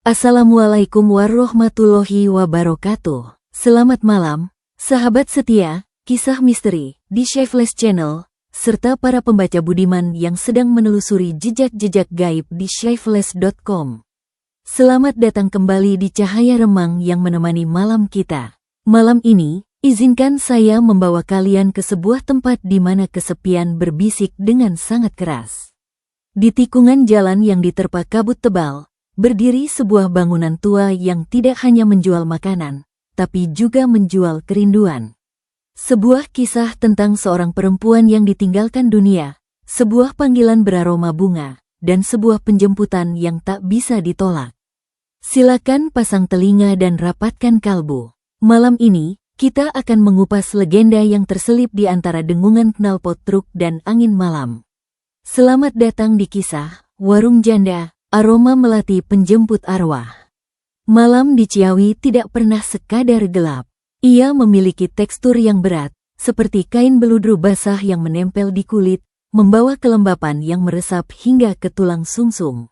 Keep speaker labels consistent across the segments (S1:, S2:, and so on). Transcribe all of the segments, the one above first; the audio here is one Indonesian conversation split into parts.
S1: Assalamualaikum warahmatullahi wabarakatuh. Selamat malam, sahabat setia, kisah misteri di Shyflash Channel, serta para pembaca budiman yang sedang menelusuri jejak-jejak gaib di shyflash.com. Selamat datang kembali di cahaya remang yang menemani malam kita. Malam ini, izinkan saya membawa kalian ke sebuah tempat di mana kesepian berbisik dengan sangat keras. Di tikungan jalan yang diterpa kabut tebal, berdiri sebuah bangunan tua yang tidak hanya menjual makanan, tapi juga menjual kerinduan. Sebuah kisah tentang seorang perempuan yang ditinggalkan dunia, sebuah panggilan beraroma bunga, dan sebuah penjemputan yang tak bisa ditolak. Silakan pasang telinga dan rapatkan kalbu. Malam ini, kita akan mengupas legenda yang terselip di antara dengungan knalpot truk dan angin malam. Selamat datang di kisah Warung Janda, aroma melati penjemput arwah. Malam di Ciawi tidak pernah sekadar gelap. Ia memiliki tekstur yang berat, seperti kain beludru basah yang menempel di kulit, membawa kelembapan yang meresap hingga ke tulang sumsum.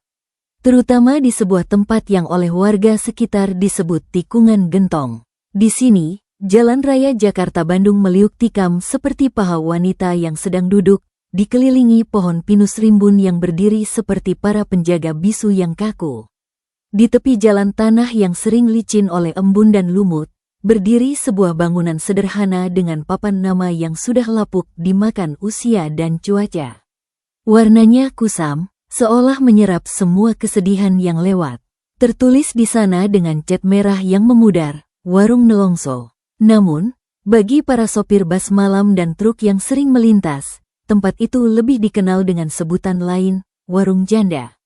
S1: Terutama di sebuah tempat yang oleh warga sekitar disebut tikungan gentong. Di sini, jalan raya Jakarta-Bandung meliuk tikam seperti paha wanita yang sedang duduk, dikelilingi pohon pinus rimbun yang berdiri seperti para penjaga bisu yang kaku. Di tepi jalan tanah yang sering licin oleh embun dan lumut, berdiri sebuah bangunan sederhana dengan papan nama yang sudah lapuk dimakan usia dan cuaca. Warnanya kusam, seolah menyerap semua kesedihan yang lewat. Tertulis di sana dengan cat merah yang memudar, Warung Nelongso. Namun, bagi para sopir bas malam dan truk yang sering melintas, tempat itu lebih dikenal dengan sebutan lain, Warung Janda.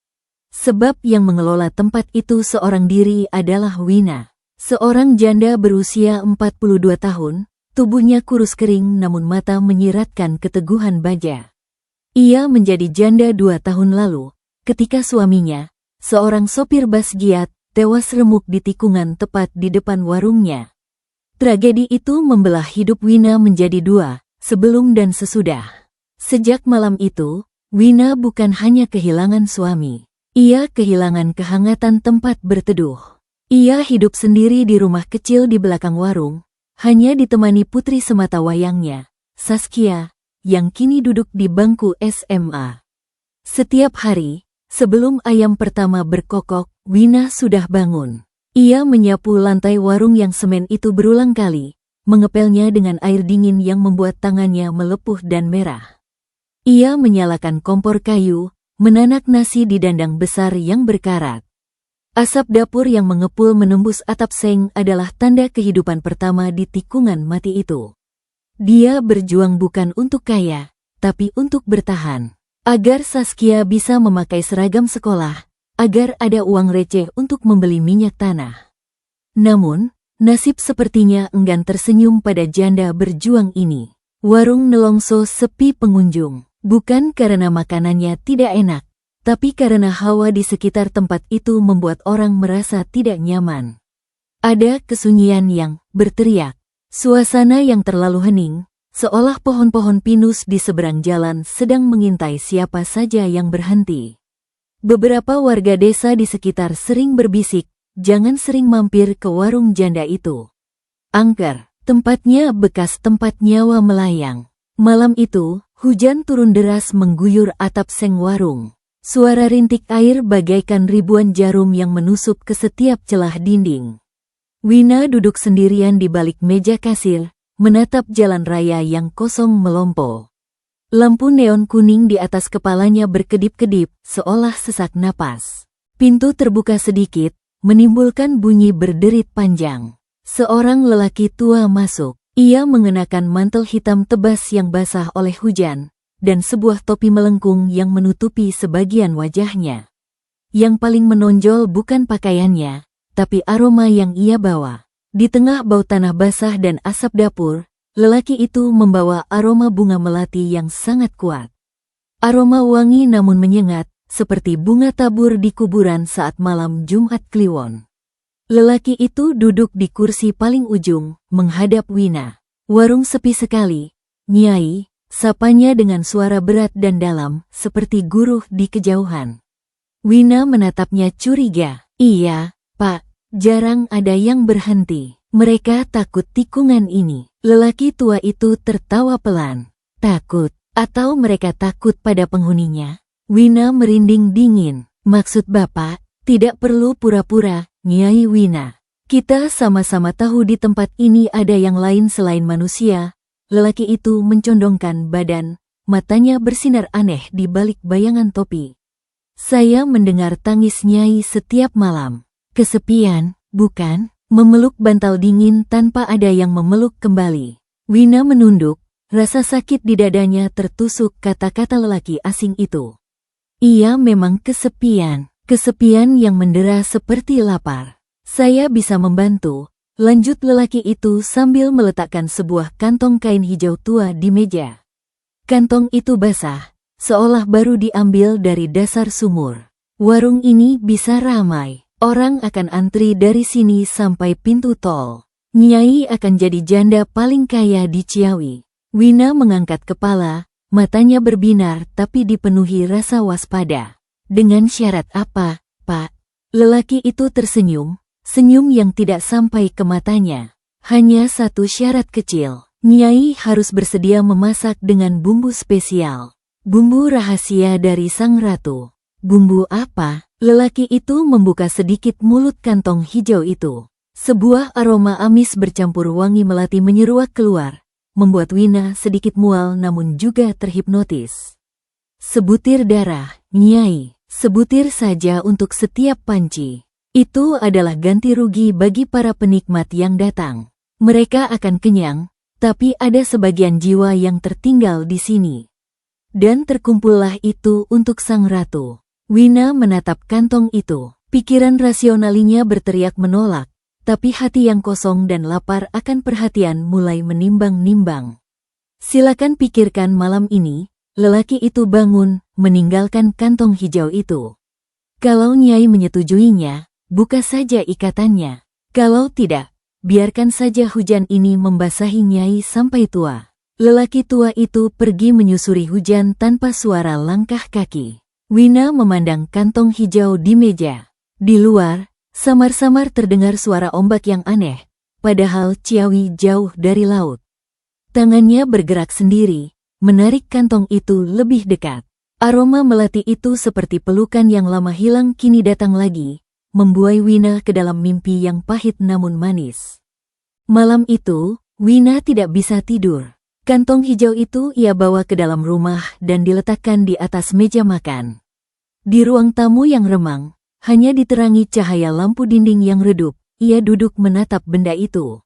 S1: Sebab yang mengelola tempat itu seorang diri adalah Wina. Seorang janda berusia 42 tahun, tubuhnya kurus kering namun mata menyiratkan keteguhan baja. Ia menjadi janda 2 tahun lalu, ketika suaminya, seorang sopir bas giat, tewas remuk di tikungan tepat di depan warungnya. Tragedi itu membelah hidup Wina menjadi dua, sebelum dan sesudah. Sejak malam itu, Wina bukan hanya kehilangan suami. Ia kehilangan kehangatan tempat berteduh. Ia hidup sendiri di rumah kecil di belakang warung, hanya ditemani putri semata wayangnya, Saskia, yang kini duduk di bangku SMA. Setiap hari, sebelum ayam pertama berkokok, Wina sudah bangun. Ia menyapu lantai warung yang semen itu berulang kali, mengepelnya dengan air dingin yang membuat tangannya melepuh dan merah. Ia menyalakan kompor kayu, menanak nasi di dandang besar yang berkarat. Asap dapur yang mengepul menembus atap seng adalah tanda kehidupan pertama di tikungan mati itu. Dia berjuang bukan untuk kaya, tapi untuk bertahan. Agar Saskia bisa memakai seragam sekolah, agar ada uang receh untuk membeli minyak tanah. Namun, nasib sepertinya enggan tersenyum pada janda berjuang ini. Warung Nelongso sepi pengunjung. Bukan karena makanannya tidak enak, tapi karena hawa di sekitar tempat itu membuat orang merasa tidak nyaman. Ada kesunyian yang berteriak, suasana yang terlalu hening, seolah pohon-pohon pinus di seberang jalan sedang mengintai siapa saja yang berhenti. Beberapa warga desa di sekitar sering berbisik, jangan sering mampir ke warung janda itu. Angker, tempatnya bekas tempat nyawa melayang. Malam itu, hujan turun deras mengguyur atap seng warung. Suara rintik air bagaikan ribuan jarum yang menusuk ke setiap celah dinding. Wina duduk sendirian di balik meja kasir, menatap jalan raya yang kosong melompol. Lampu neon kuning di atas kepalanya berkedip-kedip, seolah sesak napas. Pintu terbuka sedikit, menimbulkan bunyi berderit panjang. Seorang lelaki tua masuk. Ia mengenakan mantel hitam tebas yang basah oleh hujan, dan sebuah topi melengkung yang menutupi sebagian wajahnya. Yang paling menonjol bukan pakaiannya, tapi aroma yang ia bawa. Di tengah bau tanah basah dan asap dapur, lelaki itu membawa aroma bunga melati yang sangat kuat. Aroma wangi namun menyengat, seperti bunga tabur di kuburan saat malam Jumat Kliwon. Lelaki itu duduk di kursi paling ujung, menghadap Wina. Warung sepi sekali, Nyai, sapanya dengan suara berat dan dalam, seperti guruh di kejauhan. Wina menatapnya curiga. Iya, Pak, jarang ada yang berhenti. Mereka takut tikungan ini. Lelaki tua itu tertawa pelan. Takut? Atau mereka takut pada penghuninya? Wina merinding dingin. Maksud Bapak, tidak perlu pura-pura, Nyai Wina. Kita sama-sama tahu di tempat ini ada yang lain selain manusia. Lelaki itu mencondongkan badan, matanya bersinar aneh di balik bayangan topi. Saya mendengar tangis Nyai setiap malam. Kesepian, bukan? Memeluk bantal dingin tanpa ada yang memeluk kembali. Wina menunduk, rasa sakit di dadanya tertusuk kata-kata lelaki asing itu. Ia memang kesepian, kesepian yang mendera seperti lapar. Saya bisa membantu, lanjut lelaki itu sambil meletakkan sebuah kantong kain hijau tua di meja. Kantong itu basah, seolah baru diambil dari dasar sumur. Warung ini bisa ramai. Orang akan antri dari sini sampai pintu tol. Nyai akan jadi janda paling kaya di Ciawi. Wina mengangkat kepala, matanya berbinar tapi dipenuhi rasa waspada. Dengan syarat apa, Pak? Lelaki itu tersenyum, senyum yang tidak sampai ke matanya. Hanya satu syarat kecil. Nyai harus bersedia memasak dengan bumbu spesial. Bumbu rahasia dari sang ratu. Bumbu apa? Lelaki itu membuka sedikit mulut kantong hijau itu. Sebuah aroma amis bercampur wangi melati menyeruak keluar, membuat Wina sedikit mual namun juga terhipnotis. Sebutir darah, Nyai, sebutir saja untuk setiap panci. Itu adalah ganti rugi bagi para penikmat yang datang. Mereka akan kenyang, tapi ada sebagian jiwa yang tertinggal di sini. Dan terkumpullah itu untuk sang ratu. Wina menatap kantong itu. Pikiran rasionalinya berteriak menolak, tapi hati yang kosong dan lapar akan perhatian mulai menimbang-nimbang. Silakan pikirkan malam ini. Lelaki itu bangun, meninggalkan kantong hijau itu. Kalau Nyai menyetujuinya, buka saja ikatannya. Kalau tidak, biarkan saja hujan ini membasahi Nyai sampai tua. Lelaki tua itu pergi menyusuri hujan tanpa suara langkah kaki. Wina memandang kantong hijau di meja. Di luar, samar-samar terdengar suara ombak yang aneh, padahal Ciawi jauh dari laut. Tangannya bergerak sendiri, menarik kantong itu lebih dekat. Aroma melati itu seperti pelukan yang lama hilang kini datang lagi, membuai Wina ke dalam mimpi yang pahit namun manis. Malam itu, Wina tidak bisa tidur. Kantong hijau itu ia bawa ke dalam rumah dan diletakkan di atas meja makan. Di ruang tamu yang remang, hanya diterangi cahaya lampu dinding yang redup, ia duduk menatap benda itu.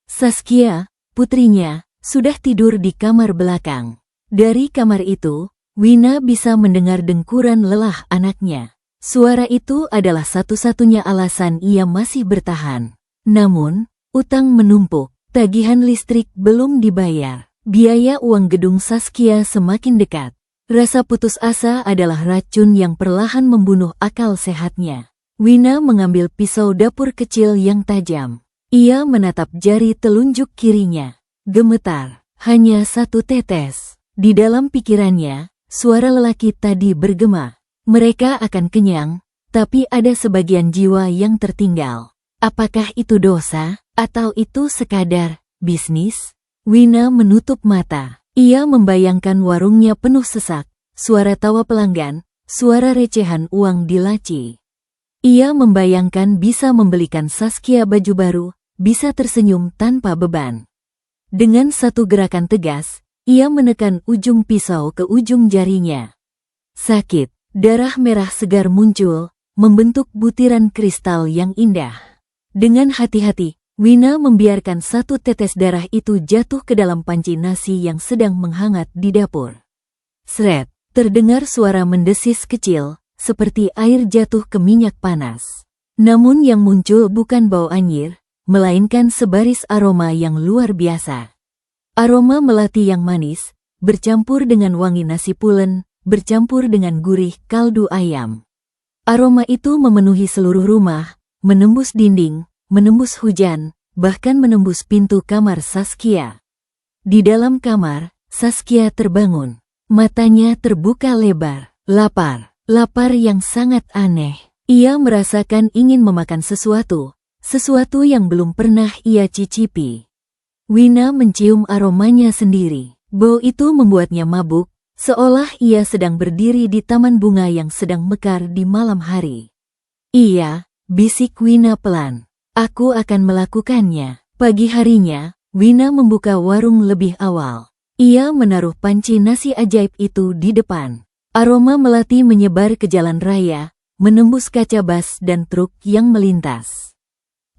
S1: Saskia, putrinya, sudah tidur di kamar belakang. Dari kamar itu, Wina bisa mendengar dengkuran lelah anaknya. Suara itu adalah satu-satunya alasan ia masih bertahan. Namun, utang menumpuk, tagihan listrik belum dibayar. Biaya uang gedung Saskia semakin dekat. Rasa putus asa adalah racun yang perlahan membunuh akal sehatnya. Wina mengambil pisau dapur kecil yang tajam. Ia menatap jari telunjuk kirinya. Gemetar, hanya satu tetes. Di dalam pikirannya, suara lelaki tadi bergema. Mereka akan kenyang, tapi ada sebagian jiwa yang tertinggal. Apakah itu dosa, atau itu sekadar bisnis? Wina menutup mata. Ia membayangkan warungnya penuh sesak, suara tawa pelanggan, suara recehan uang di laci. Ia membayangkan bisa membelikan Saskia baju baru, bisa tersenyum tanpa beban. Dengan satu gerakan tegas, ia menekan ujung pisau ke ujung jarinya. Sakit, darah merah segar muncul, membentuk butiran kristal yang indah. Dengan hati-hati, Wina membiarkan satu tetes darah itu jatuh ke dalam panci nasi yang sedang menghangat di dapur. Sret, terdengar suara mendesis kecil, seperti air jatuh ke minyak panas. Namun yang muncul bukan bau anyir, melainkan sebaris aroma yang luar biasa. Aroma melati yang manis, bercampur dengan wangi nasi pulen, bercampur dengan gurih kaldu ayam. Aroma itu memenuhi seluruh rumah, menembus dinding, menembus hujan, bahkan menembus pintu kamar Saskia. Di dalam kamar, Saskia terbangun. Matanya terbuka lebar. Lapar. Lapar yang sangat aneh. Ia merasakan ingin memakan sesuatu yang belum pernah ia cicipi. Wina mencium aromanya sendiri. Bau itu membuatnya mabuk, seolah ia sedang berdiri di taman bunga yang sedang mekar di malam hari. Iya, bisik Wina pelan. Aku akan melakukannya. Pagi harinya, Wina membuka warung lebih awal. Ia menaruh panci nasi ajaib itu di depan. Aroma melati menyebar ke jalan raya, menembus kaca bas dan truk yang melintas.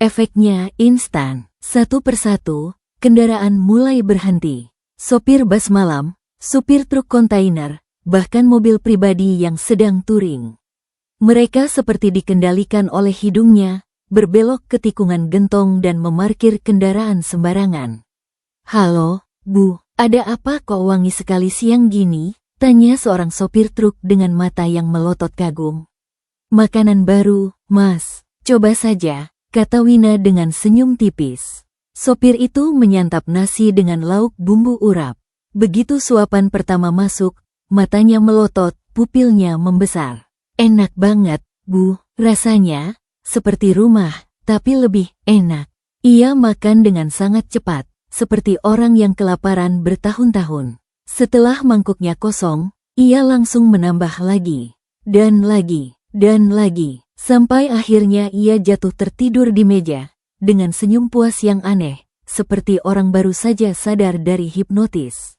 S1: Efeknya instan. Satu persatu, kendaraan mulai berhenti. Sopir bas malam, supir truk kontainer, bahkan mobil pribadi yang sedang touring. Mereka seperti dikendalikan oleh hidungnya, berbelok ke tikungan gentong dan memarkir kendaraan sembarangan. "Halo, Bu, ada apa kok wangi sekali siang gini?" tanya seorang sopir truk dengan mata yang melotot kagum. "Makanan baru, Mas. Coba saja," kata Wina dengan senyum tipis. Sopir itu menyantap nasi dengan lauk bumbu urap. Begitu suapan pertama masuk, matanya melotot, pupilnya membesar. "Enak banget, Bu, rasanya seperti rumah, tapi lebih enak." Ia makan dengan sangat cepat, seperti orang yang kelaparan bertahun-tahun. Setelah mangkuknya kosong, ia langsung menambah lagi, dan lagi, dan lagi, sampai akhirnya ia jatuh tertidur di meja, dengan senyum puas yang aneh, seperti orang baru saja sadar dari hipnotis.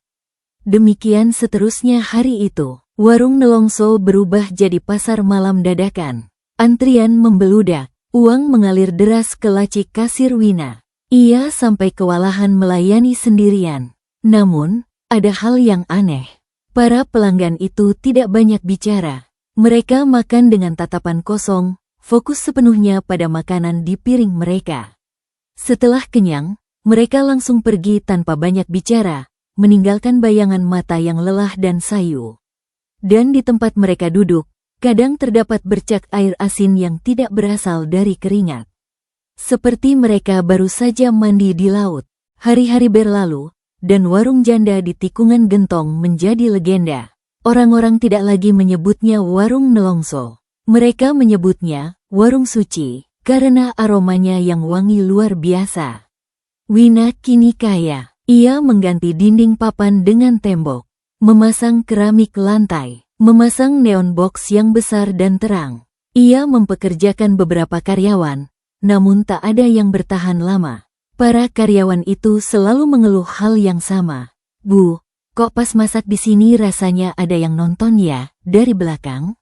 S1: Demikian seterusnya hari itu, warung Nelongso berubah jadi pasar malam dadakan. Antrian membeludak, uang mengalir deras ke laci kasir Wina. Ia sampai kewalahan melayani sendirian. Namun, ada hal yang aneh. Para pelanggan itu tidak banyak bicara. Mereka makan dengan tatapan kosong, fokus sepenuhnya pada makanan di piring mereka. Setelah kenyang, mereka langsung pergi tanpa banyak bicara, meninggalkan bayangan mata yang lelah dan sayu. Dan di tempat mereka duduk, kadang terdapat bercak air asin yang tidak berasal dari keringat. Seperti mereka baru saja mandi di laut. Hari-hari berlalu, dan warung janda di tikungan gentong menjadi legenda. Orang-orang tidak lagi menyebutnya warung Nelongso. Mereka menyebutnya warung suci, karena aromanya yang wangi luar biasa. Wina kini kaya. Ia mengganti dinding papan dengan tembok, memasang keramik lantai, memasang neon box yang besar dan terang. Ia mempekerjakan beberapa karyawan, namun tak ada yang bertahan lama. Para karyawan itu selalu mengeluh hal yang sama. "Bu, kok pas masak di sini rasanya ada yang nonton ya, dari belakang?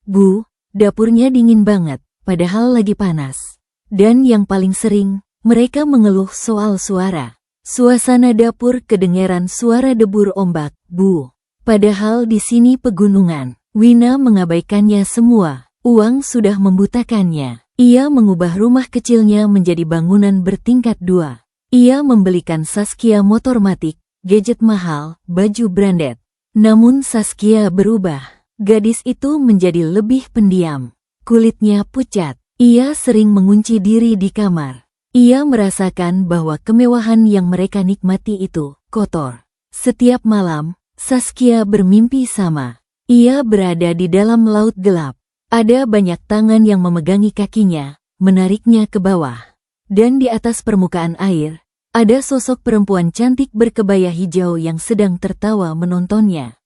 S1: Bu, dapurnya dingin banget, padahal lagi panas." Dan yang paling sering, mereka mengeluh soal suara. Suasana dapur kedengeran suara debur ombak, Bu. Padahal di sini pegunungan. Wina mengabaikannya semua. Uang sudah membutakannya. Ia mengubah rumah kecilnya menjadi bangunan bertingkat 2. Ia membelikan Saskia motor matic, gadget mahal, baju branded. Namun Saskia berubah. Gadis itu menjadi lebih pendiam. Kulitnya pucat. Ia sering mengunci diri di kamar. Ia merasakan bahwa kemewahan yang mereka nikmati itu kotor. Setiap malam, Saskia bermimpi sama. Ia berada di dalam laut gelap. Ada banyak tangan yang memegangi kakinya, menariknya ke bawah. Dan di atas permukaan air, ada sosok perempuan cantik berkebaya hijau yang sedang tertawa menontonnya.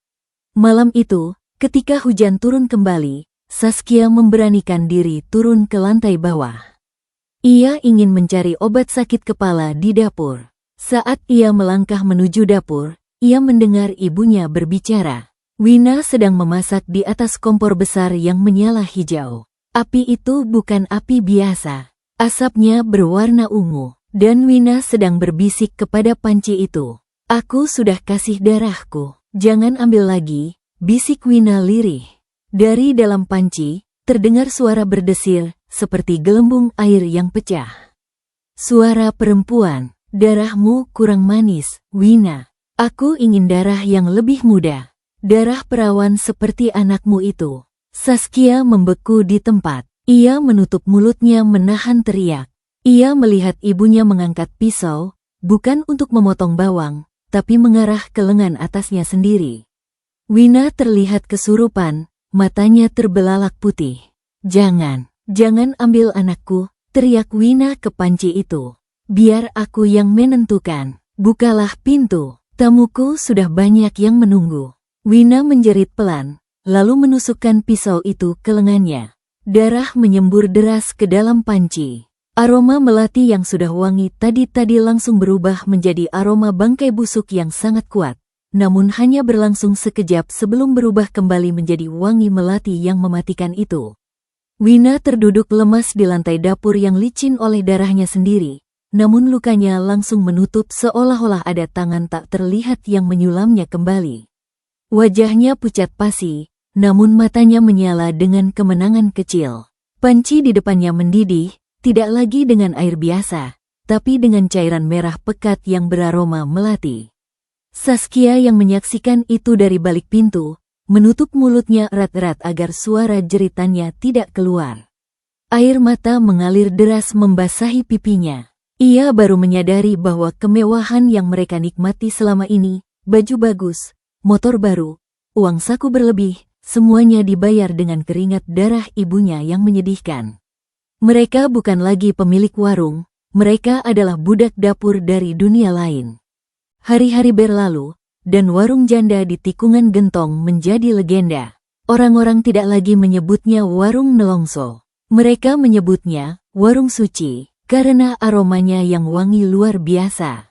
S1: Malam itu, ketika hujan turun kembali, Saskia memberanikan diri turun ke lantai bawah. Ia ingin mencari obat sakit kepala di dapur. Saat ia melangkah menuju dapur, ia mendengar ibunya berbicara. Wina sedang memasak di atas kompor besar yang menyala hijau. Api itu bukan api biasa. Asapnya berwarna ungu. Dan Wina sedang berbisik kepada panci itu. "Aku sudah kasih darahku. Jangan ambil lagi," bisik Wina lirih. Dari dalam panci, terdengar suara berdesir, seperti gelembung air yang pecah. Suara perempuan, "Darahmu kurang manis, Wina. Aku ingin darah yang lebih muda. Darah perawan seperti anakmu itu." Saskia membeku di tempat. Ia menutup mulutnya menahan teriak. Ia melihat ibunya mengangkat pisau, bukan untuk memotong bawang, tapi mengarah ke lengan atasnya sendiri. Wina terlihat kesurupan, matanya terbelalak putih. Jangan ambil anakku, teriak Wina ke panci itu. Biar aku yang menentukan. Bukalah pintu, tamuku sudah banyak yang menunggu. Wina menjerit pelan, lalu menusukkan pisau itu ke lengannya. Darah menyembur deras ke dalam panci. Aroma melati yang sudah wangi tadi langsung berubah menjadi aroma bangkai busuk yang sangat kuat. Namun hanya berlangsung sekejap sebelum berubah kembali menjadi wangi melati yang mematikan itu. Wina terduduk lemas di lantai dapur yang licin oleh darahnya sendiri. Namun lukanya langsung menutup seolah-olah ada tangan tak terlihat yang menyulamnya kembali. Wajahnya pucat pasi, namun matanya menyala dengan kemenangan kecil. Panci di depannya mendidih, tidak lagi dengan air biasa, tapi dengan cairan merah pekat yang beraroma melati. Saskia yang menyaksikan itu dari balik pintu, menutup mulutnya erat-erat agar suara jeritannya tidak keluar. Air mata mengalir deras membasahi pipinya. Ia baru menyadari bahwa kemewahan yang mereka nikmati selama ini, baju bagus, motor baru, uang saku berlebih, semuanya dibayar dengan keringat darah ibunya yang menyedihkan. Mereka bukan lagi pemilik warung, mereka adalah budak dapur dari dunia lain. Hari-hari berlalu, dan warung janda di tikungan gentong menjadi legenda. Orang-orang tidak lagi menyebutnya warung Nelongso. Mereka menyebutnya warung suci. Karena aromanya yang wangi luar biasa.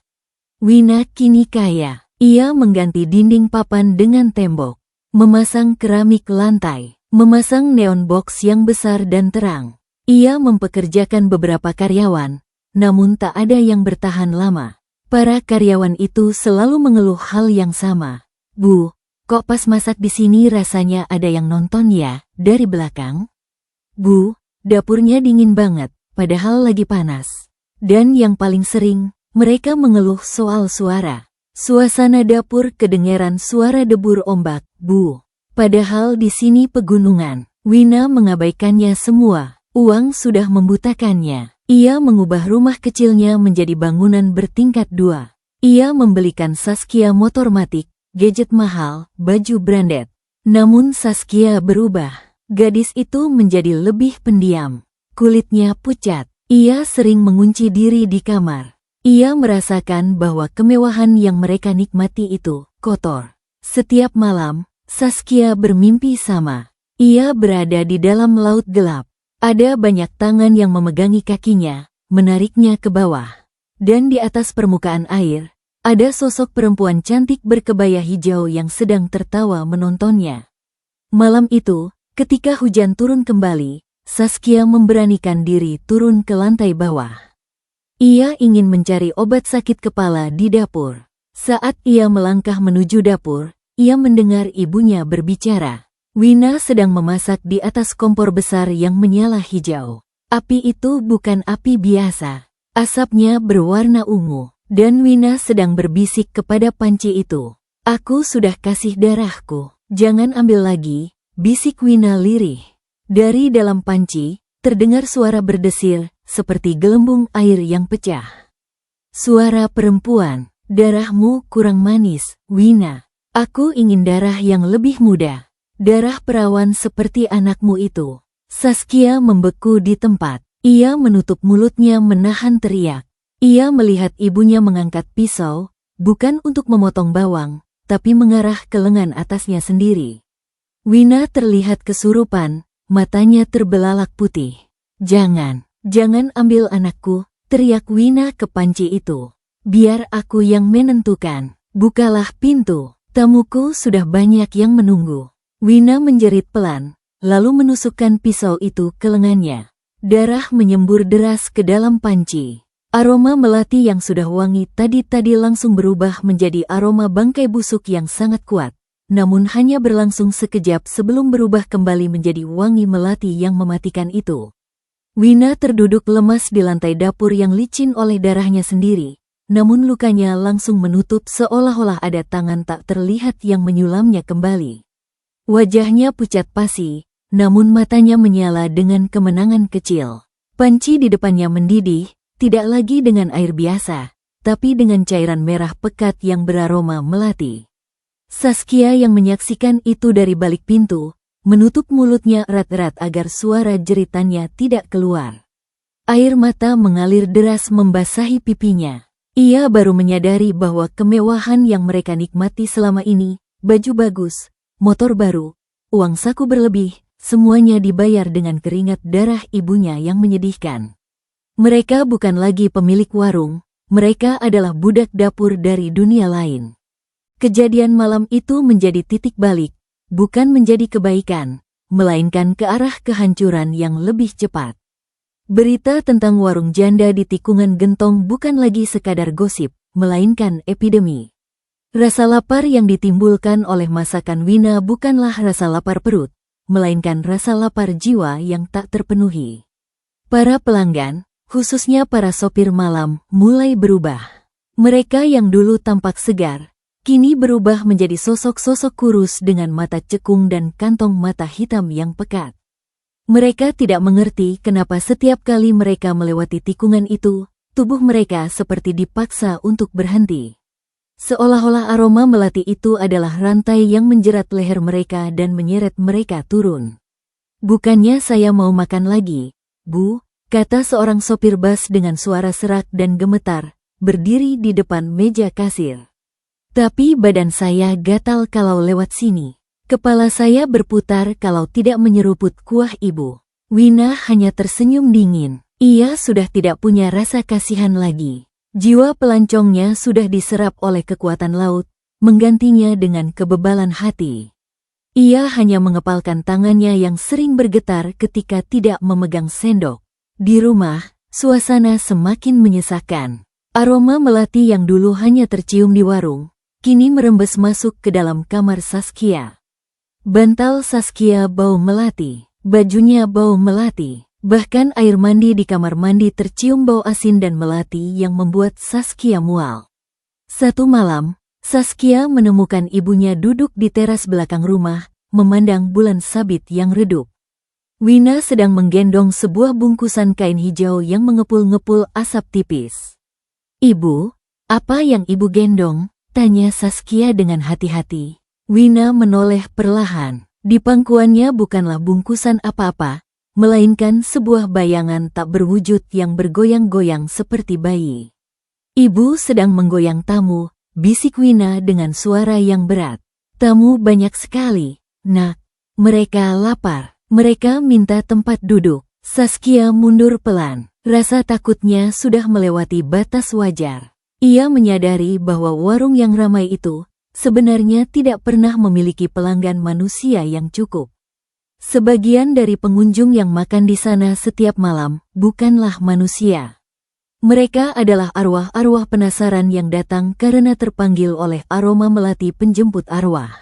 S1: Wina kini kaya. Ia mengganti dinding papan dengan tembok. Memasang keramik lantai. Memasang neon box yang besar dan terang. Ia mempekerjakan beberapa karyawan. Namun tak ada yang bertahan lama. Para karyawan itu selalu mengeluh hal yang sama. Bu, kok pas masak di sini rasanya ada yang nonton ya, dari belakang? Bu, dapurnya dingin banget. Padahal lagi panas. Dan yang paling sering, mereka mengeluh soal suara. Suasana dapur kedengeran suara debur ombak, Bu. Padahal di sini pegunungan. Wina mengabaikannya semua. Uang sudah membutakannya. Ia mengubah rumah kecilnya menjadi bangunan bertingkat 2. Ia membelikan Saskia motor matic, gadget mahal, baju branded. Namun Saskia berubah. Gadis itu menjadi lebih pendiam. Kulitnya pucat. Ia sering mengunci diri di kamar. Ia merasakan bahwa kemewahan yang mereka nikmati itu kotor. Setiap malam, Saskia bermimpi sama. Ia berada di dalam laut gelap. Ada banyak tangan yang memegangi kakinya, menariknya ke bawah. Dan di atas permukaan air, ada sosok perempuan cantik berkebaya hijau yang sedang tertawa menontonnya. Malam itu, ketika hujan turun kembali, Saskia memberanikan diri turun ke lantai bawah. Ia ingin mencari obat sakit kepala di dapur. Saat ia melangkah menuju dapur, ia mendengar ibunya berbicara. Wina sedang memasak di atas kompor besar yang menyala hijau. Api itu bukan api biasa. Asapnya berwarna ungu. Dan Wina sedang berbisik kepada panci itu. Aku sudah kasih darahku. Jangan ambil lagi, bisik Wina lirih. Dari dalam panci, terdengar suara berdesir, seperti gelembung air yang pecah. Suara perempuan, darahmu kurang manis, Wina. Aku ingin darah yang lebih muda. Darah perawan seperti anakmu itu. Saskia membeku di tempat. Ia menutup mulutnya menahan teriak. Ia melihat ibunya mengangkat pisau, bukan untuk memotong bawang, tapi mengarah ke lengan atasnya sendiri. Wina terlihat kesurupan. Matanya terbelalak putih. Jangan ambil anakku, teriak Wina ke panci itu. Biar aku yang menentukan. Bukalah pintu, tamuku sudah banyak yang menunggu. Wina menjerit pelan, lalu menusukkan pisau itu ke lengannya. Darah menyembur deras ke dalam panci. Aroma melati yang sudah wangi tadi langsung berubah menjadi aroma bangkai busuk yang sangat kuat. Namun hanya berlangsung sekejap sebelum berubah kembali menjadi wangi melati yang mematikan itu. Wina terduduk lemas di lantai dapur yang licin oleh darahnya sendiri, namun lukanya langsung menutup seolah-olah ada tangan tak terlihat yang menyulamnya kembali. Wajahnya pucat pasi, namun matanya menyala dengan kemenangan kecil. Panci di depannya mendidih, tidak lagi dengan air biasa, tapi dengan cairan merah pekat yang beraroma melati. Saskia yang menyaksikan itu dari balik pintu, menutup mulutnya erat-erat agar suara jeritannya tidak keluar. Air mata mengalir deras membasahi pipinya. Ia baru menyadari bahwa kemewahan yang mereka nikmati selama ini, baju bagus, motor baru, uang saku berlebih, semuanya dibayar dengan keringat darah ibunya yang menyedihkan. Mereka bukan lagi pemilik warung, mereka adalah budak dapur dari dunia lain. Kejadian malam itu menjadi titik balik, bukan menjadi kebaikan, melainkan ke arah kehancuran yang lebih cepat. Berita tentang warung janda di tikungan gentong bukan lagi sekadar gosip, melainkan epidemi. Rasa lapar yang ditimbulkan oleh masakan Wina bukanlah rasa lapar perut, melainkan rasa lapar jiwa yang tak terpenuhi. Para pelanggan, khususnya para sopir malam, mulai berubah. Mereka yang dulu tampak segar, kini berubah menjadi sosok-sosok kurus dengan mata cekung dan kantong mata hitam yang pekat. Mereka tidak mengerti kenapa setiap kali mereka melewati tikungan itu, tubuh mereka seperti dipaksa untuk berhenti. Seolah-olah aroma melati itu adalah rantai yang menjerat leher mereka dan menyeret mereka turun. "Bukannya saya mau makan lagi, Bu," kata seorang sopir bus dengan suara serak dan gemetar, berdiri di depan meja kasir. "Tapi badan saya gatal kalau lewat sini. Kepala saya berputar kalau tidak menyeruput kuah Ibu." Wina hanya tersenyum dingin. Ia sudah tidak punya rasa kasihan lagi. Jiwa pelancongnya sudah diserap oleh kekuatan laut, menggantinya dengan kebebalan hati. Ia hanya mengepalkan tangannya yang sering bergetar ketika tidak memegang sendok. Di rumah, suasana semakin menyesakan. Aroma melati yang dulu hanya tercium di warung, kini merembes masuk ke dalam kamar Saskia. Bantal Saskia bau melati, bajunya bau melati, bahkan air mandi di kamar mandi tercium bau asin dan melati yang membuat Saskia mual. Satu malam, Saskia menemukan ibunya duduk di teras belakang rumah, memandang bulan sabit yang redup. Wina sedang menggendong sebuah bungkusan kain hijau yang mengepul-ngepul asap tipis. "Ibu, apa yang Ibu gendong?" tanya Saskia dengan hati-hati. Wina menoleh perlahan. Di pangkuannya bukanlah bungkusan apa-apa, melainkan sebuah bayangan tak berwujud yang bergoyang-goyang seperti bayi. "Ibu sedang menggoyang tamu," bisik Wina dengan suara yang berat. "Tamu banyak sekali, Nak. Mereka lapar. Mereka minta tempat duduk." Saskia mundur pelan. Rasa takutnya sudah melewati batas wajar. Ia menyadari bahwa warung yang ramai itu sebenarnya tidak pernah memiliki pelanggan manusia yang cukup. Sebagian dari pengunjung yang makan di sana setiap malam bukanlah manusia. Mereka adalah arwah-arwah penasaran yang datang karena terpanggil oleh aroma melati penjemput arwah.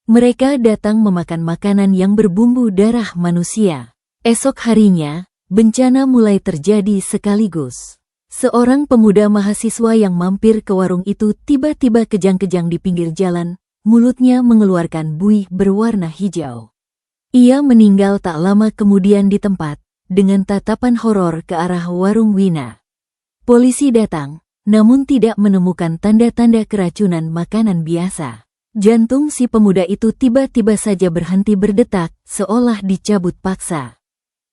S1: Mereka datang memakan makanan yang berbumbu darah manusia. Esok harinya, bencana mulai terjadi sekaligus. Seorang pemuda mahasiswa yang mampir ke warung itu tiba-tiba kejang-kejang di pinggir jalan, mulutnya mengeluarkan buih berwarna hijau. Ia meninggal tak lama kemudian di tempat, dengan tatapan horor ke arah warung Wina. Polisi datang, namun tidak menemukan tanda-tanda keracunan makanan biasa. Jantung si pemuda itu tiba-tiba saja berhenti berdetak, seolah dicabut paksa.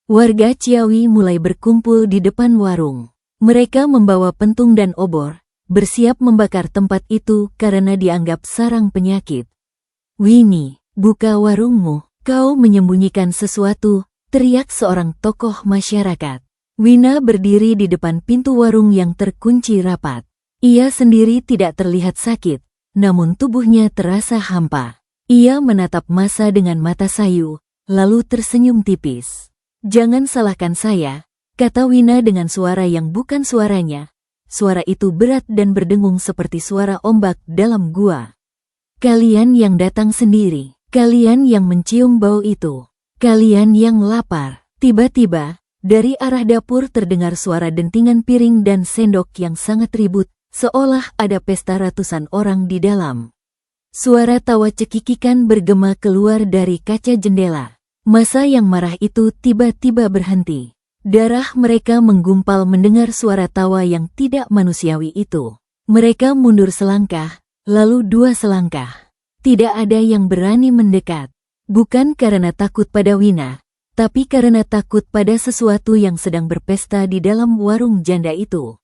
S1: Warga Ciawi mulai berkumpul di depan warung. Mereka membawa pentung dan obor, bersiap membakar tempat itu karena dianggap sarang penyakit. "Wini, buka warungmu, kau menyembunyikan sesuatu," teriak seorang tokoh masyarakat. Wina berdiri di depan pintu warung yang terkunci rapat. Ia sendiri tidak terlihat sakit, namun tubuhnya terasa hampa. Ia menatap masa dengan mata sayu, lalu tersenyum tipis. "Jangan salahkan saya," kata Wina dengan suara yang bukan suaranya. Suara itu berat dan berdengung seperti suara ombak dalam gua. "Kalian yang datang sendiri, kalian yang mencium bau itu, kalian yang lapar." Tiba-tiba, dari arah dapur terdengar suara dentingan piring dan sendok yang sangat ribut, seolah ada pesta ratusan orang di dalam. Suara tawa cekikikan bergema keluar dari kaca jendela. Masa yang marah itu tiba-tiba berhenti. Darah mereka menggumpal mendengar suara tawa yang tidak manusiawi itu. Mereka mundur selangkah, lalu 2 selangkah. Tidak ada yang berani mendekat. Bukan karena takut pada Wina, tapi karena takut pada sesuatu yang sedang berpesta di dalam warung janda itu.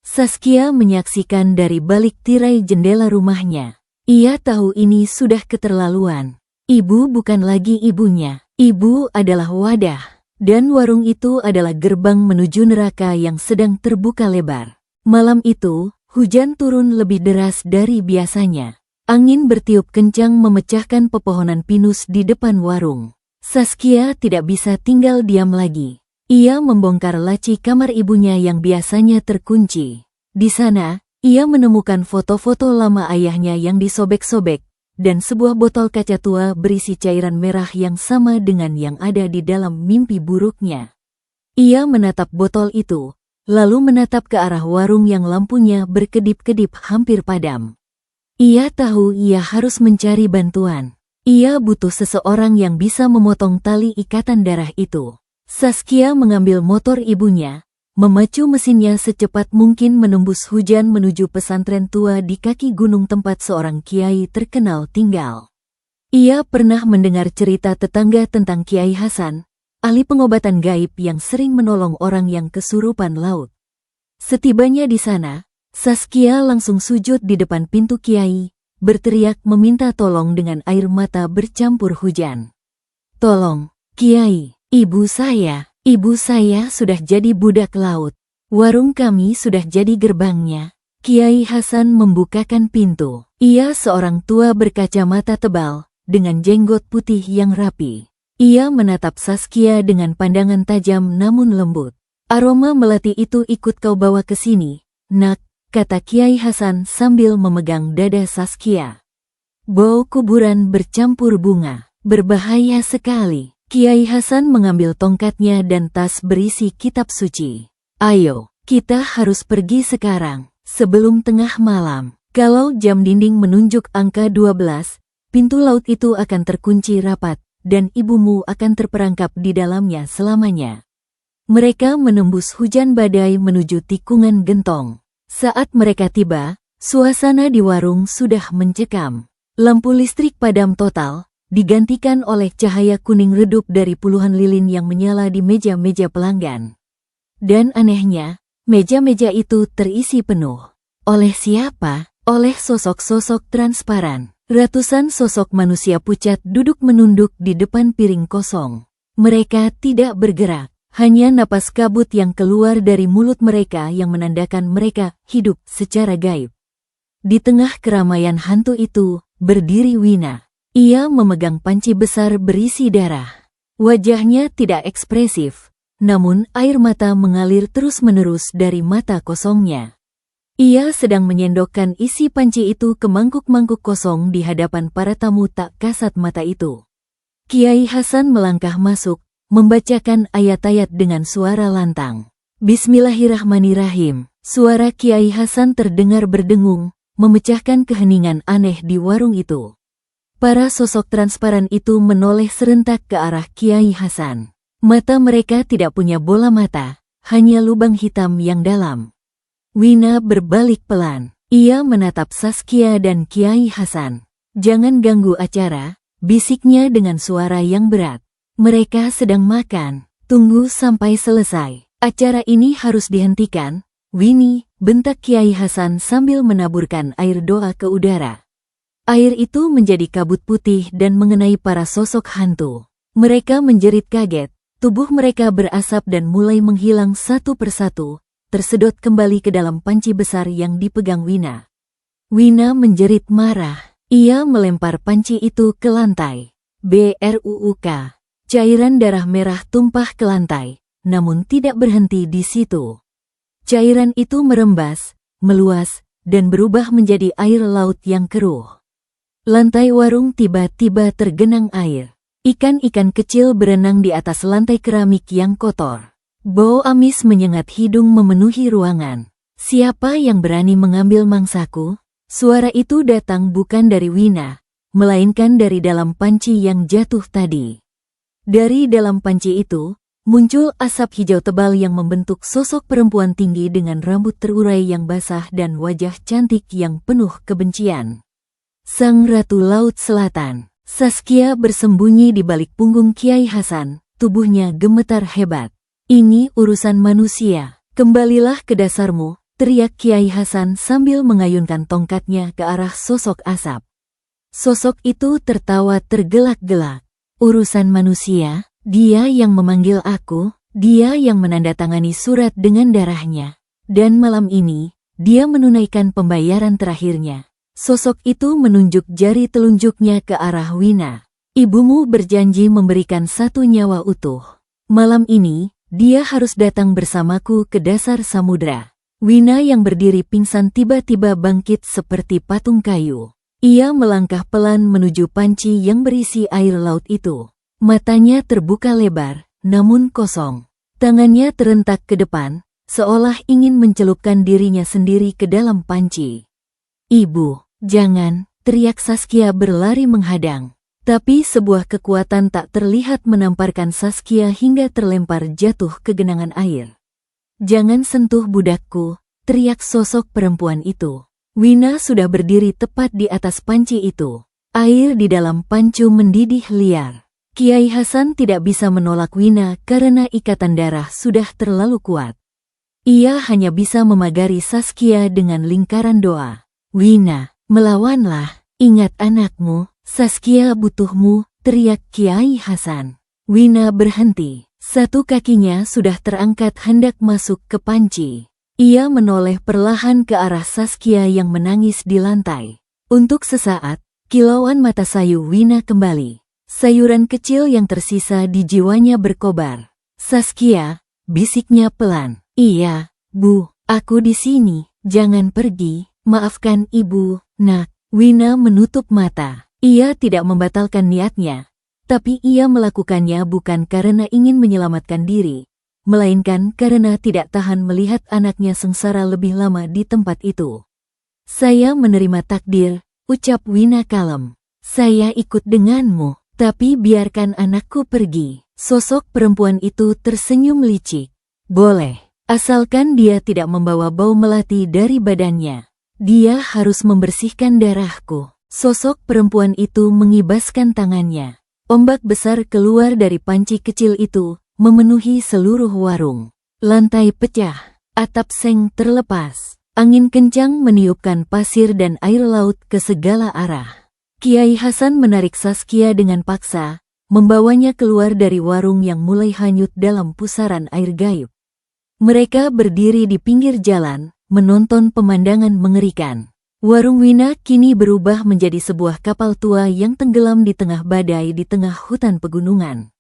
S1: Saskia menyaksikan dari balik tirai jendela rumahnya. Ia tahu ini sudah keterlaluan. Ibu bukan lagi ibunya. Ibu adalah wadah. Dan warung itu adalah gerbang menuju neraka yang sedang terbuka lebar. Malam itu, hujan turun lebih deras dari biasanya. Angin bertiup kencang memecahkan pepohonan pinus di depan warung. Saskia tidak bisa tinggal diam lagi. Ia membongkar laci kamar ibunya yang biasanya terkunci. Di sana, ia menemukan foto-foto lama ayahnya yang disobek-sobek, dan sebuah botol kaca tua berisi cairan merah yang sama dengan yang ada di dalam mimpi buruknya. Ia menatap botol itu, lalu menatap ke arah warung yang lampunya berkedip-kedip hampir padam. Ia tahu ia harus mencari bantuan. Ia butuh seseorang yang bisa memotong tali ikatan darah itu. Saskia mengambil motor ibunya, memacu mesinnya secepat mungkin menembus hujan menuju pesantren tua di kaki gunung tempat seorang kiai terkenal tinggal. Ia pernah mendengar cerita tetangga tentang Kiai Hasan, ahli pengobatan gaib yang sering menolong orang yang kesurupan laut. Setibanya di sana, Saskia langsung sujud di depan pintu kiai, berteriak meminta tolong dengan air mata bercampur hujan. "Tolong, Kiai, ibu saya sudah jadi budak laut. Warung kami sudah jadi gerbangnya." Kiai Hasan membukakan pintu. Ia seorang tua berkacamata tebal, dengan jenggot putih yang rapi. Ia menatap Saskia dengan pandangan tajam namun lembut. "Aroma melati itu ikut kau bawa ke sini, nak," kata Kiai Hasan sambil memegang dada Saskia. "Bau kuburan bercampur bunga, berbahaya sekali." Kiai Hasan mengambil tongkatnya dan tas berisi kitab suci. "Ayo, kita harus pergi sekarang, sebelum tengah malam. Kalau jam dinding menunjuk angka 12, pintu laut itu akan terkunci rapat, dan ibumu akan terperangkap di dalamnya selamanya." Mereka menembus hujan badai menuju tikungan gentong. Saat mereka tiba, suasana di warung sudah mencekam. Lampu listrik padam total, digantikan oleh cahaya kuning redup dari puluhan lilin yang menyala di meja-meja pelanggan. Dan anehnya, meja-meja itu terisi penuh. Oleh siapa? Oleh sosok-sosok transparan. Ratusan sosok manusia pucat duduk menunduk di depan piring kosong. Mereka tidak bergerak. Hanya napas kabut yang keluar dari mulut mereka yang menandakan mereka hidup secara gaib. Di tengah keramaian hantu itu, berdiri Wina. Ia memegang panci besar berisi darah. Wajahnya tidak ekspresif, namun air mata mengalir terus-menerus dari mata kosongnya. Ia sedang menyendokkan isi panci itu ke mangkuk-mangkuk kosong di hadapan para tamu tak kasat mata itu. Kiai Hasan melangkah masuk, membacakan ayat-ayat dengan suara lantang. "Bismillahirrahmanirrahim." Suara Kiai Hasan terdengar berdengung, memecahkan keheningan aneh di warung itu. Para sosok transparan itu menoleh serentak ke arah Kiai Hasan. Mata mereka tidak punya bola mata, hanya lubang hitam yang dalam. Wina berbalik pelan. Ia menatap Saskia dan Kiai Hasan. "Jangan ganggu acara," bisiknya dengan suara yang berat. "Mereka sedang makan. Tunggu sampai selesai. Acara ini harus dihentikan." "Wini," bentak Kiai Hasan sambil menaburkan air doa ke udara. Air itu menjadi kabut putih dan mengenai para sosok hantu. Mereka menjerit kaget, tubuh mereka berasap dan mulai menghilang satu persatu, tersedot kembali ke dalam panci besar yang dipegang Wina. Wina menjerit marah. Ia melempar panci itu ke lantai. Bruk. Cairan darah merah tumpah ke lantai, namun tidak berhenti di situ. Cairan itu merembas, meluas, dan berubah menjadi air laut yang keruh. Lantai warung tiba-tiba tergenang air. Ikan-ikan kecil berenang di atas lantai keramik yang kotor. Bau amis menyengat hidung memenuhi ruangan. "Siapa yang berani mengambil mangsaku?" Suara itu datang bukan dari Wina, melainkan dari dalam panci yang jatuh tadi. Dari dalam panci itu, muncul asap hijau tebal yang membentuk sosok perempuan tinggi dengan rambut terurai yang basah dan wajah cantik yang penuh kebencian. "Sang Ratu Laut Selatan." Saskia bersembunyi di balik punggung Kiai Hasan, tubuhnya gemetar hebat. Ini urusan manusia, kembalilah ke dasarmu, teriak Kiai Hasan sambil mengayunkan tongkatnya ke arah sosok asap. Sosok itu tertawa tergelak-gelak. Urusan manusia, dia yang memanggil aku, dia yang menandatangani surat dengan darahnya. Dan malam ini, dia menunaikan pembayaran terakhirnya. Sosok itu menunjuk jari telunjuknya ke arah Wina. Ibumu berjanji memberikan 1 nyawa utuh. Malam ini, dia harus datang bersamaku ke dasar samudra. Wina yang berdiri pingsan tiba-tiba bangkit seperti patung kayu. Ia melangkah pelan menuju panci yang berisi air laut itu. Matanya terbuka lebar, namun kosong. Tangannya terentak ke depan, seolah ingin mencelupkan dirinya sendiri ke dalam panci. Ibu, jangan, teriak Saskia berlari menghadang. Tapi sebuah kekuatan tak terlihat menamparkan Saskia hingga terlempar jatuh ke genangan air. Jangan sentuh budakku, teriak sosok perempuan itu. Wina sudah berdiri tepat di atas panci itu. Air di dalam pancu mendidih liar. Kiai Hasan tidak bisa menolak Wina karena ikatan darah sudah terlalu kuat. Ia hanya bisa memagari Saskia dengan lingkaran doa. Wina, melawanlah, ingat anakmu, Saskia butuhmu, teriak Kiai Hasan. Wina berhenti. Satu kakinya sudah terangkat hendak masuk ke panci. Ia menoleh perlahan ke arah Saskia yang menangis di lantai. Untuk sesaat, kilauan mata sayu Wina kembali. Sayuran kecil yang tersisa di jiwanya berkobar. Saskia, bisiknya pelan. Iya, Bu, aku di sini, jangan pergi, maafkan Ibu, Nak. Wina menutup mata. Ia tidak membatalkan niatnya. Tapi ia melakukannya bukan karena ingin menyelamatkan diri, melainkan karena tidak tahan melihat anaknya sengsara lebih lama di tempat itu. Saya menerima takdir, ucap Wina kalem. Saya ikut denganmu, tapi biarkan anakku pergi. Sosok perempuan itu tersenyum licik. Boleh, asalkan dia tidak membawa bau melati dari badannya. Dia harus membersihkan darahku. Sosok perempuan itu mengibaskan tangannya. Ombak besar keluar dari panci kecil itu, memenuhi seluruh warung. Lantai pecah, atap seng terlepas. Angin kencang meniupkan pasir dan air laut ke segala arah. Kiai Hasan menarik Saskia dengan paksa, membawanya keluar dari warung yang mulai hanyut dalam pusaran air gaib. Mereka berdiri di pinggir jalan, menonton pemandangan mengerikan. Warung Wina kini berubah menjadi sebuah kapal tua yang tenggelam di tengah badai di tengah hutan pegunungan.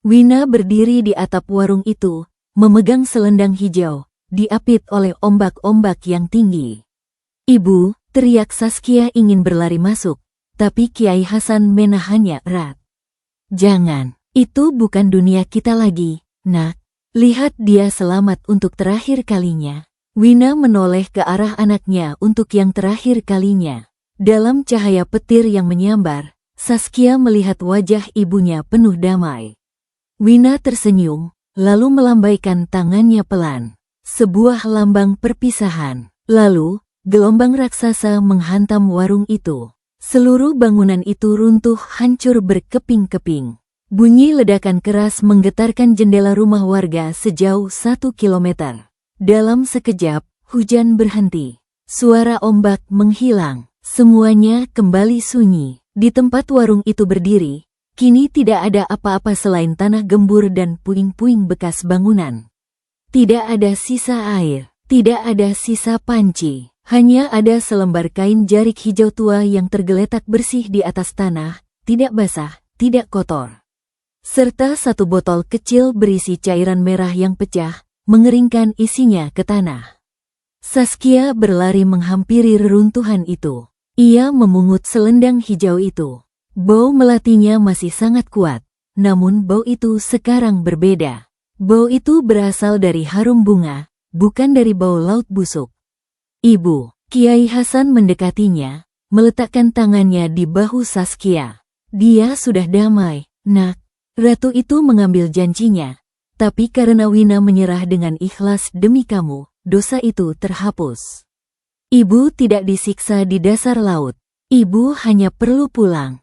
S1: Wina berdiri di atap warung itu, memegang selendang hijau, diapit oleh ombak-ombak yang tinggi. Ibu, teriak Saskia ingin berlari masuk, tapi Kiai Hasan menahannya erat. Jangan, itu bukan dunia kita lagi, Nak. Lihat dia selamat untuk terakhir kalinya. Wina menoleh ke arah anaknya untuk yang terakhir kalinya. Dalam cahaya petir yang menyambar, Saskia melihat wajah ibunya penuh damai. Wina tersenyum, lalu melambaikan tangannya pelan. Sebuah lambang perpisahan. Lalu, gelombang raksasa menghantam warung itu. Seluruh bangunan itu runtuh hancur berkeping-keping. Bunyi ledakan keras menggetarkan jendela rumah warga sejauh 1 kilometer. Dalam sekejap, hujan berhenti. Suara ombak menghilang. Semuanya kembali sunyi. Di tempat warung itu berdiri, kini tidak ada apa-apa selain tanah gembur dan puing-puing bekas bangunan. Tidak ada sisa air, tidak ada sisa panci. Hanya ada selembar kain jarik hijau tua yang tergeletak bersih di atas tanah, tidak basah, tidak kotor. Serta 1 botol kecil berisi cairan merah yang pecah, mengeringkan isinya ke tanah. Saskia berlari menghampiri reruntuhan itu. Ia memungut selendang hijau itu. Bau melatinya masih sangat kuat, namun bau itu sekarang berbeda. Bau itu berasal dari harum bunga, bukan dari bau laut busuk. Ibu, Kiai Hasan mendekatinya, meletakkan tangannya di bahu Saskia. Dia sudah damai, Nak. Ratu itu mengambil janjinya. Tapi karena Wina menyerah dengan ikhlas demi kamu, dosa itu terhapus. Ibu tidak disiksa di dasar laut. Ibu hanya perlu pulang.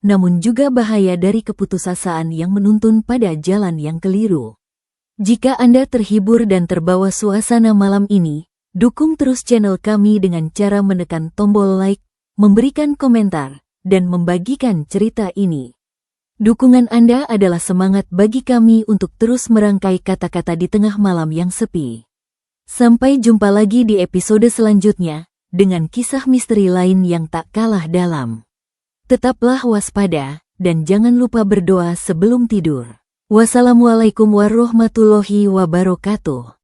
S1: namun juga bahaya dari keputusasaan yang menuntun pada jalan yang keliru. Jika Anda terhibur dan terbawa suasana malam ini, dukung terus channel kami dengan cara menekan tombol like, memberikan komentar, dan membagikan cerita ini. Dukungan Anda adalah semangat bagi kami untuk terus merangkai kata-kata di tengah malam yang sepi. Sampai jumpa lagi di episode selanjutnya, dengan kisah misteri lain yang tak kalah dalam. Tetaplah waspada, dan jangan lupa berdoa sebelum tidur. Wassalamualaikum warahmatullahi wabarakatuh.